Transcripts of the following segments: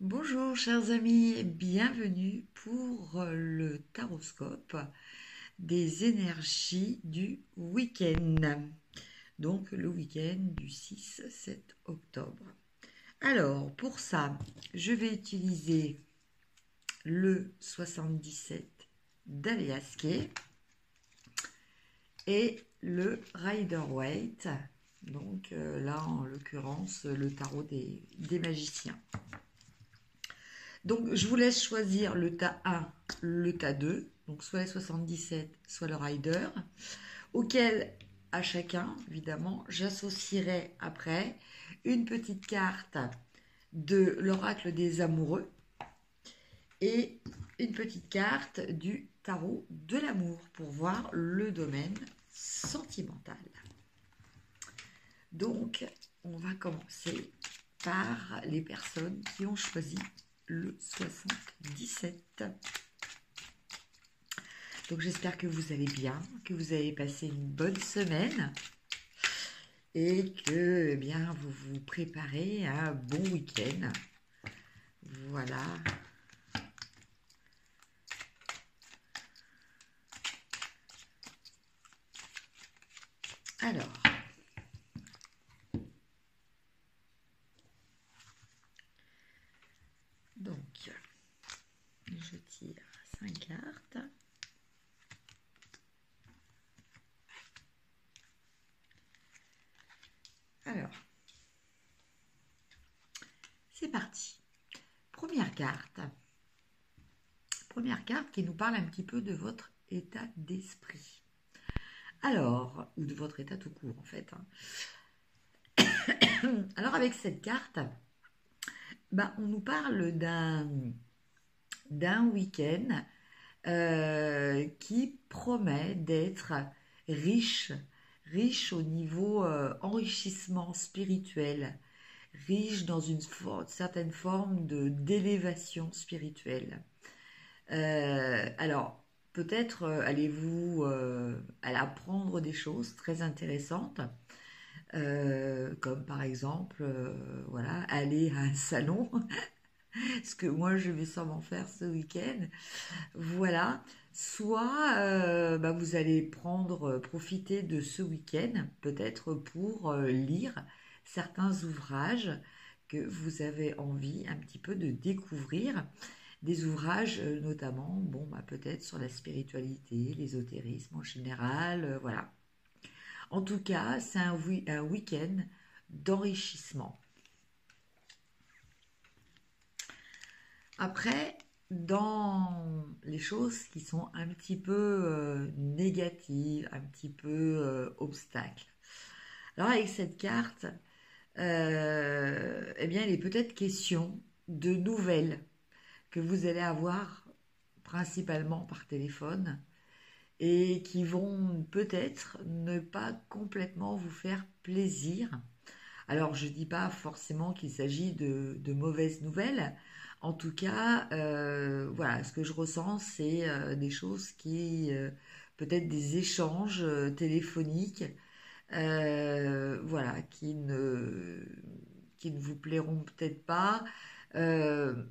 Bonjour chers amis, bienvenue pour le taroscope des énergies du week-end. Donc le week-end du 6-7 octobre. Alors pour ça, je vais utiliser le 77 d'Aliasquet et le Rider-Waite. Donc là en l'occurrence le tarot des magiciens. Donc, je vous laisse choisir le tas 1, le tas 2, donc soit les 77, soit le rider, auquel, à chacun, évidemment, j'associerai après une petite carte de l'oracle des amoureux et une petite carte du tarot de l'amour pour voir le domaine sentimental. Donc, on va commencer par les personnes qui ont choisi le 77. Donc j'espère que vous allez bien, que vous avez passé une bonne semaine et que bien vous vous préparez à un bon week-end. Voilà. Alors, donc, je tire 5 cartes. Alors, c'est parti. Première carte. Première carte qui nous parle un petit peu de votre état d'esprit. Alors, ou de votre état tout court en fait. Alors avec cette carte, on nous parle d'un week-end qui promet d'être riche, riche au niveau enrichissement spirituel, riche dans une certaine forme d'élévation spirituelle. Alors, peut-être allez-vous apprendre des choses très intéressantes, comme par exemple, voilà, aller à un salon, ce que moi je vais sûrement faire ce week-end. Voilà. Soit vous allez profiter de ce week-end, peut-être pour lire certains ouvrages que vous avez envie un petit peu de découvrir. Des ouvrages notamment, peut-être sur la spiritualité, l'ésotérisme en général, voilà. En tout cas, c'est un week-end d'enrichissement. Après, dans les choses qui sont un petit peu négatives, un petit peu obstacles. Alors avec cette carte, bien, il est peut-être question de nouvelles que vous allez avoir principalement par téléphone et qui vont peut-être ne pas complètement vous faire plaisir. Alors, je ne dis pas forcément qu'il s'agit de mauvaises nouvelles. En tout cas, voilà, ce que je ressens, c'est des choses peut-être des échanges téléphoniques, voilà, qui ne vous plairont peut-être pas. Euh,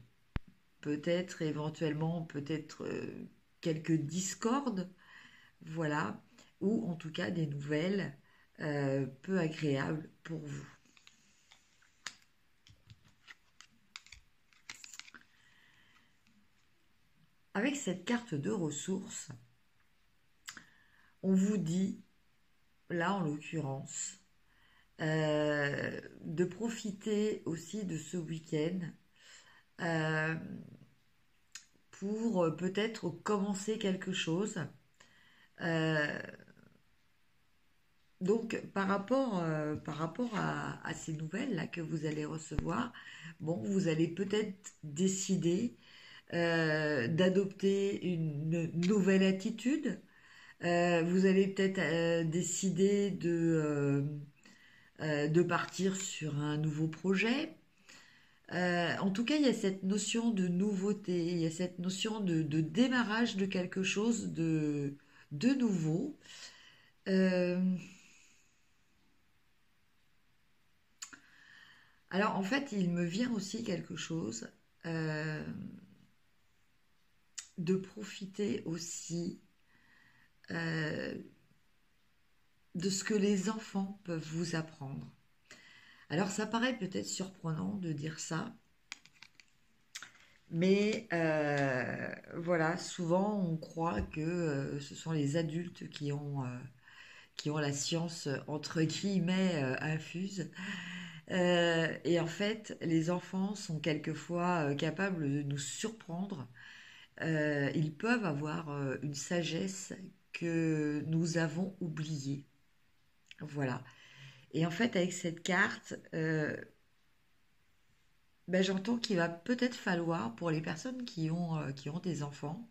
Peut-être éventuellement, peut-être quelques discordes, voilà, ou en tout cas des nouvelles peu agréables pour vous. Avec cette carte de ressources, on vous dit, là en l'occurrence, de profiter aussi de ce week-end euh, pour peut-être commencer quelque chose. Euh, donc par rapport à ces nouvelles là que vous allez recevoir, vous allez peut-être décider d'adopter une nouvelle attitude. Vous allez peut-être décider de partir sur un nouveau projet. En tout cas, il y a cette notion de nouveauté, il y a cette notion de démarrage de quelque chose de nouveau. Euh, alors en fait, il me vient aussi quelque chose. euh, de profiter aussi euh, de ce que les enfants peuvent vous apprendre. Alors ça paraît peut-être surprenant de dire ça, mais voilà, souvent on croit que ce sont les adultes qui ont la science entre guillemets infuse. Et en fait, les enfants sont quelquefois capables de nous surprendre. Ils peuvent avoir une sagesse que nous avons oubliée. Voilà. Et en fait, avec cette carte, ben, j'entends qu'il va peut-être falloir, pour les personnes qui ont des enfants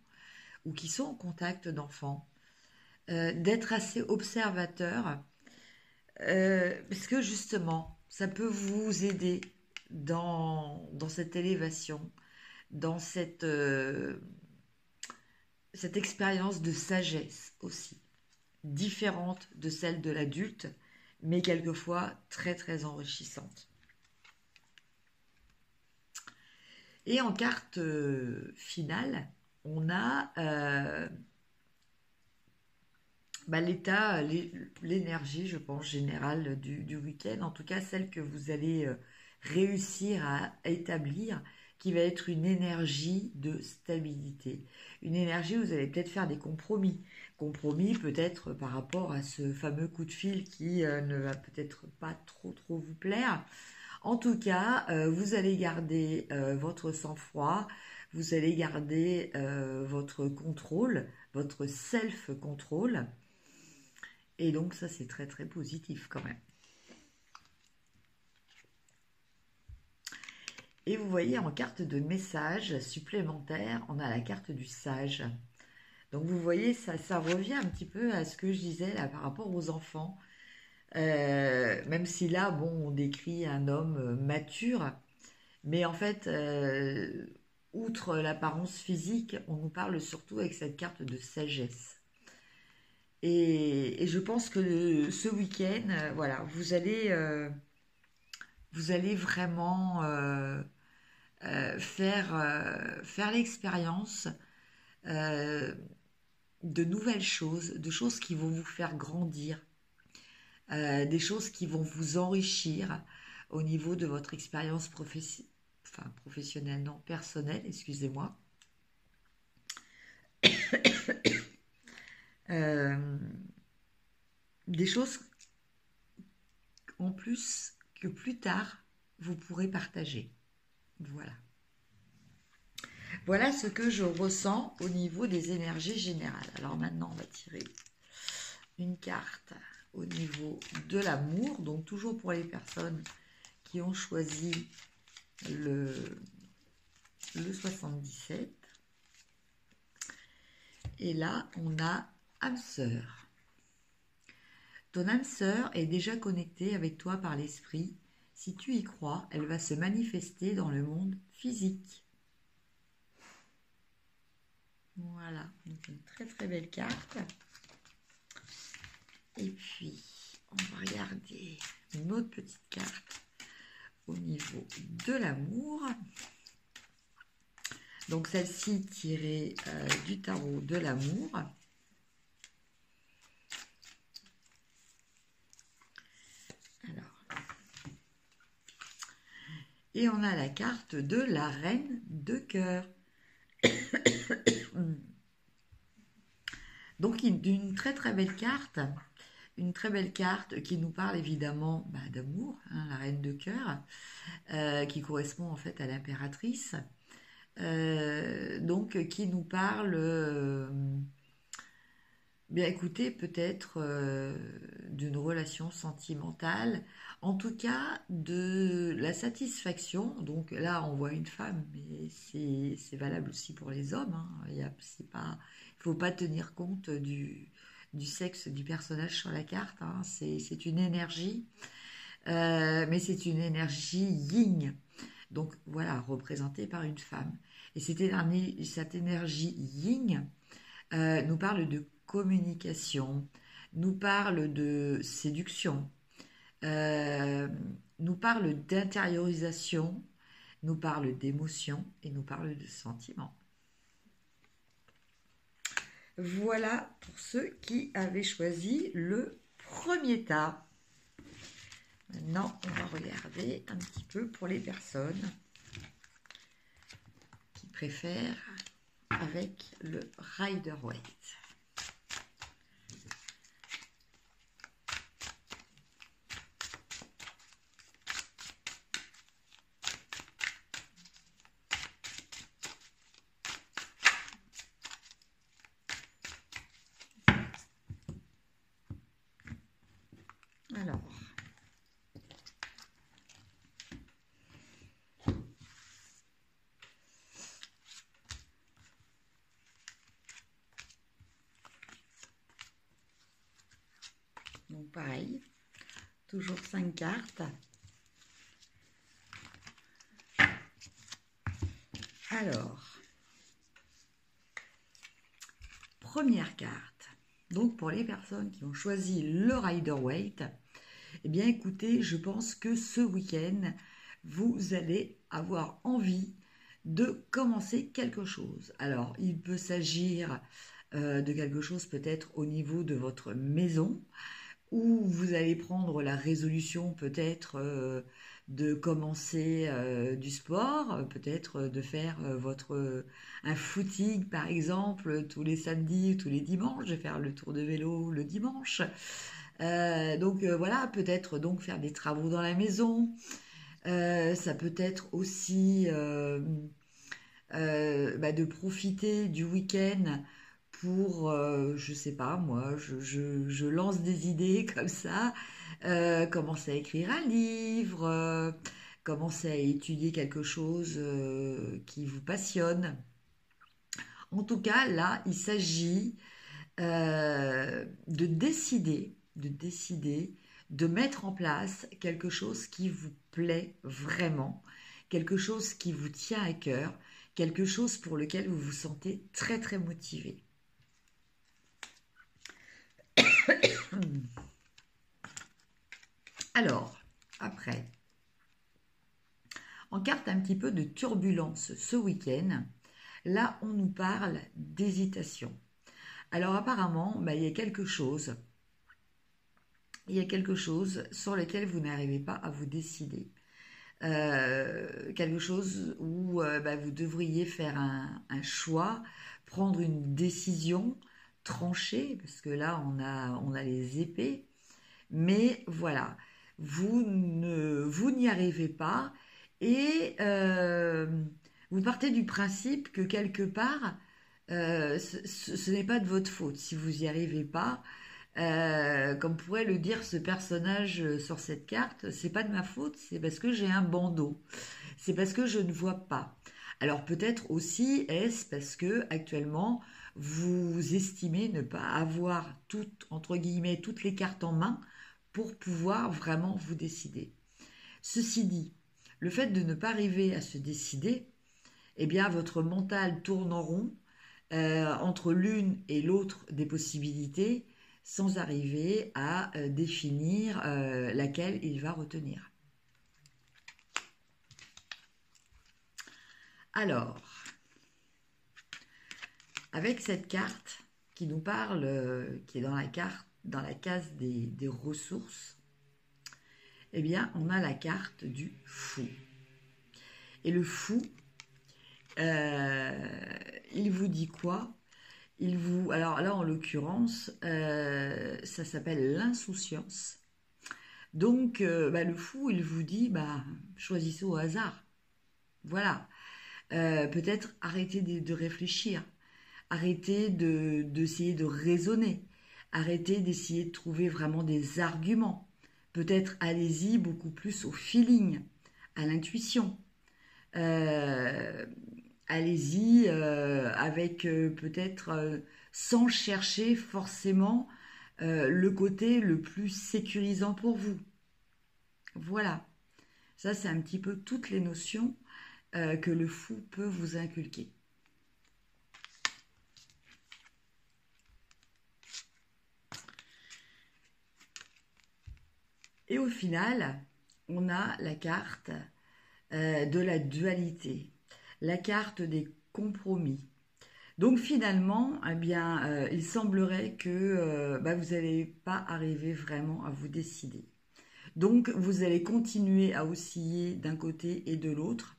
ou qui sont en contact d'enfants, d'être assez observateur, parce que justement, ça peut vous aider dans cette élévation, dans cette expérience de sagesse aussi, différente de celle de l'adulte, mais quelquefois très très enrichissante. Et en carte finale, on a bah, l'état, l'énergie, je pense, générale du week-end, en tout cas celle que vous allez réussir à établir, qui va être une énergie de stabilité. Une énergie où vous allez peut-être faire des compromis. Compromis peut-être par rapport à ce fameux coup de fil qui ne va peut-être pas trop vous plaire. En tout cas, vous allez garder votre sang-froid, vous allez garder votre contrôle, votre self-contrôle. Et donc ça, c'est très très positif quand même. Et vous voyez, en carte de message supplémentaire, on a la carte du sage. Donc vous voyez, ça revient un petit peu à ce que je disais là par rapport aux enfants. Même si là, bon, on décrit un homme mature, mais en fait, outre l'apparence physique, on nous parle surtout avec cette carte de sagesse. Et je pense que ce week-end, voilà, vous allez vraiment faire l'expérience euh, de nouvelles choses, de choses qui vont vous faire grandir, des choses qui vont vous enrichir au niveau de votre expérience professionnelle, non, personnelle, excusez-moi. Euh, des choses en plus que plus tard, vous pourrez partager. Voilà. Voilà ce que je ressens au niveau des énergies générales. Alors maintenant, on va tirer une carte au niveau de l'amour. Donc toujours pour les personnes qui ont choisi le 77. Et là, on a âme sœur. Ton âme sœur est déjà connectée avec toi par l'esprit. Si tu y crois, elle va se manifester dans le monde physique. Voilà, donc une très très belle carte. Et puis, on va regarder une autre petite carte au niveau de l'amour. Donc celle-ci tirée du tarot de l'amour. Alors, et on a la carte de la reine de cœur. Donc d'une très très belle carte, une très belle carte qui nous parle évidemment d'amour, hein, la reine de cœur, qui correspond en fait à l'impératrice, donc qui nous parle, bien écoutez, peut-être d'une relation sentimentale, en tout cas de la satisfaction. Donc là, on voit une femme, mais c'est valable aussi pour les hommes. Hein. Il ne faut pas tenir compte du sexe du personnage sur la carte. Hein. C'est une énergie, mais c'est une énergie yin. Donc voilà, représentée par une femme. Et cette énergie yin nous parle de communication, nous parle de séduction, nous parle d'intériorisation, nous parle d'émotions et nous parle de sentiments. Voilà pour ceux qui avaient choisi le premier tas. Maintenant, on va regarder un petit peu pour les personnes qui préfèrent avec le Rider-Waite. Alors, donc pareil, toujours 5 cartes. Alors, première carte. Donc pour les personnes qui ont choisi le Rider-Waite, eh bien écoutez, je pense que ce week-end, vous allez avoir envie de commencer quelque chose. Alors, il peut s'agir de quelque chose peut-être au niveau de votre maison, où vous allez prendre la résolution peut-être de commencer du sport, peut-être de faire un footing par exemple tous les samedis, tous les dimanches, de faire le tour de vélo le dimanche. Donc voilà, peut-être donc faire des travaux dans la maison. Ça peut être aussi de profiter du week-end pour, je sais pas, moi, je lance des idées comme ça, commencer à écrire un livre, commencer à étudier quelque chose qui vous passionne. En tout cas, là, il s'agit de mettre en place quelque chose qui vous plaît vraiment, quelque chose qui vous tient à cœur, quelque chose pour lequel vous vous sentez très très motivé. Alors, après, en carte un petit peu de turbulence ce week-end, là on nous parle d'hésitation. Alors apparemment, il y a quelque chose sur lequel vous n'arrivez pas à vous décider. Quelque chose où vous devriez faire un choix, prendre une décision tranchée, parce que là on a les épées, mais voilà, vous n'y arrivez pas et vous partez du principe que quelque part ce n'est pas de votre faute si vous n'y arrivez pas. Comme pourrait le dire ce personnage sur cette carte, c'est pas de ma faute, c'est parce que j'ai un bandeau, c'est parce que je ne vois pas. Alors peut-être aussi est-ce parce que actuellement vous estimez ne pas avoir toutes entre guillemets toutes les cartes en main pour pouvoir vraiment vous décider. Ceci dit, le fait de ne pas arriver à se décider, eh bien votre mental tourne en rond entre l'une et l'autre des possibilités sans arriver à définir laquelle il va retenir. Alors, avec cette carte qui nous parle, qui est dans la case des ressources, eh bien, on a la carte du fou. Et le fou, il vous dit quoi? Alors là, en l'occurrence, ça s'appelle l'insouciance. Donc, le fou, il vous dit, choisissez au hasard. Voilà. Peut-être arrêtez de réfléchir. Arrêtez d'essayer de raisonner. Arrêtez d'essayer de trouver vraiment des arguments. Peut-être allez-y beaucoup plus au feeling, à l'intuition. Allez-y avec peut-être sans chercher forcément le côté le plus sécurisant pour vous. Voilà. Ça, c'est un petit peu toutes les notions que le fou peut vous inculquer. Et au final, on a la carte de la dualité, la carte des compromis. Donc finalement, eh bien, il semblerait que vous n'allez pas arriver vraiment à vous décider. Donc vous allez continuer à osciller d'un côté et de l'autre.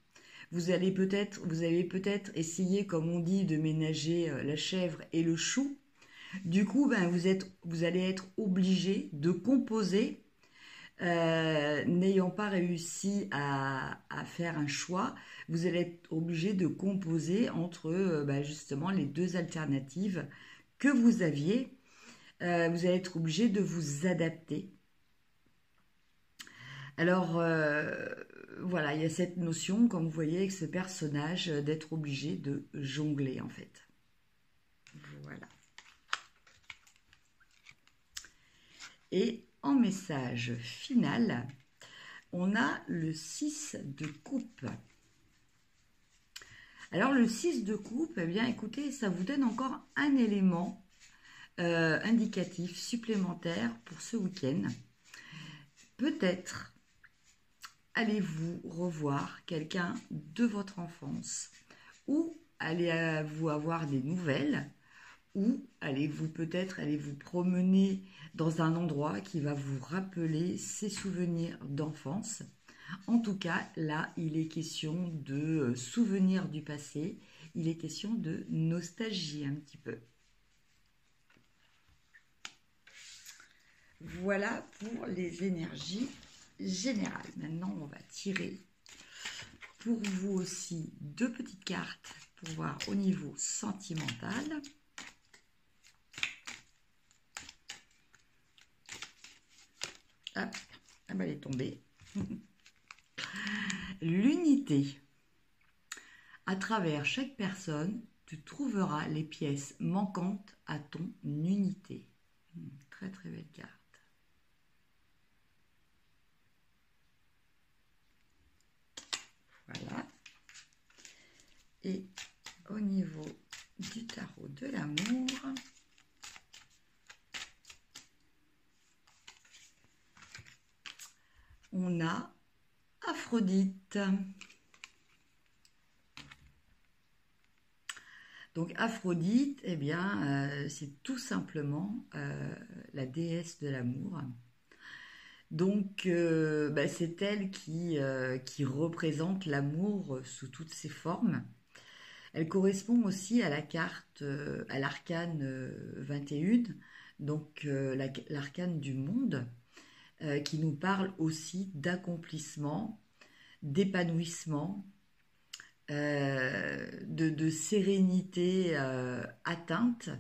Vous allez peut-être essayer, comme on dit, de ménager la chèvre et le chou. Du coup, vous allez être obligé de composer, n'ayant pas réussi à faire un choix. Vous allez être obligé de composer entre justement les deux alternatives que vous aviez. Vous allez être obligé de vous adapter. Alors, voilà, il y a cette notion, comme vous voyez avec ce personnage, d'être obligé de jongler en fait. Voilà. Et en message final, on a le 6 de coupe. Alors le 6 de coupe, eh bien écoutez, ça vous donne encore un élément indicatif supplémentaire pour ce week-end. Peut-être allez-vous revoir quelqu'un de votre enfance, ou allez-vous avoir des nouvelles, ou allez-vous peut-être vous promener dans un endroit qui va vous rappeler ses souvenirs d'enfance. En tout cas, là, il est question de souvenirs du passé, il est question de nostalgie un petit peu. Voilà pour les énergies générales. Maintenant, on va tirer pour vous aussi 2 petites cartes pour voir au niveau sentimental. Hop, elle est tombée. L'unité. À travers chaque personne, tu trouveras les pièces manquantes à ton unité. Très très belle carte. Voilà. Et au niveau du tarot de l'amour, on a Aphrodite. Donc Aphrodite, eh bien, c'est tout simplement la déesse de l'amour. Donc c'est elle qui représente l'amour sous toutes ses formes. Elle correspond aussi à la carte, à l'arcane 21, donc l'arcane du monde, qui nous parle aussi d'accomplissement, d'épanouissement, de sérénité atteinte.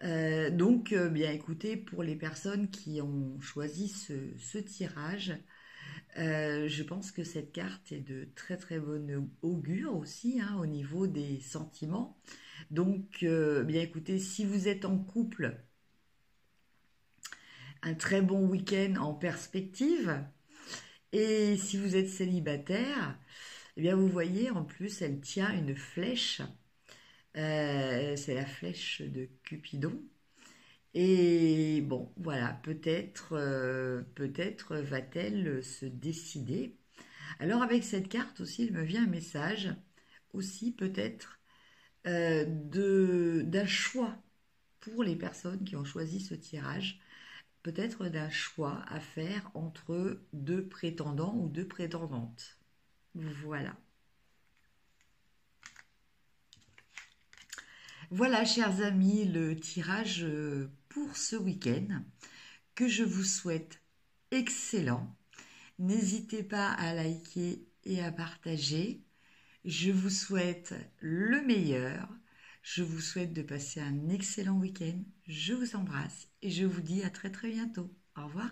Bien écoutez, pour les personnes qui ont choisi ce tirage, je pense que cette carte est de très très bonne augure aussi au niveau des sentiments. Donc, bien écoutez, si vous êtes en couple, un très bon week-end en perspective. Et si vous êtes célibataire, eh bien vous voyez, en plus, elle tient une flèche. C'est la flèche de Cupidon. Et bon, voilà, peut-être va-t-elle se décider. Alors avec cette carte aussi, il me vient un message aussi peut-être d'un choix pour les personnes qui ont choisi ce tirage, peut-être d'un choix à faire entre 2 prétendants ou 2 prétendantes. Voilà. Voilà, chers amis, le tirage pour ce week-end que je vous souhaite excellent. N'hésitez pas à liker et à partager. Je vous souhaite le meilleur. Je vous souhaite de passer un excellent week-end. Je vous embrasse et je vous dis à très très bientôt. Au revoir.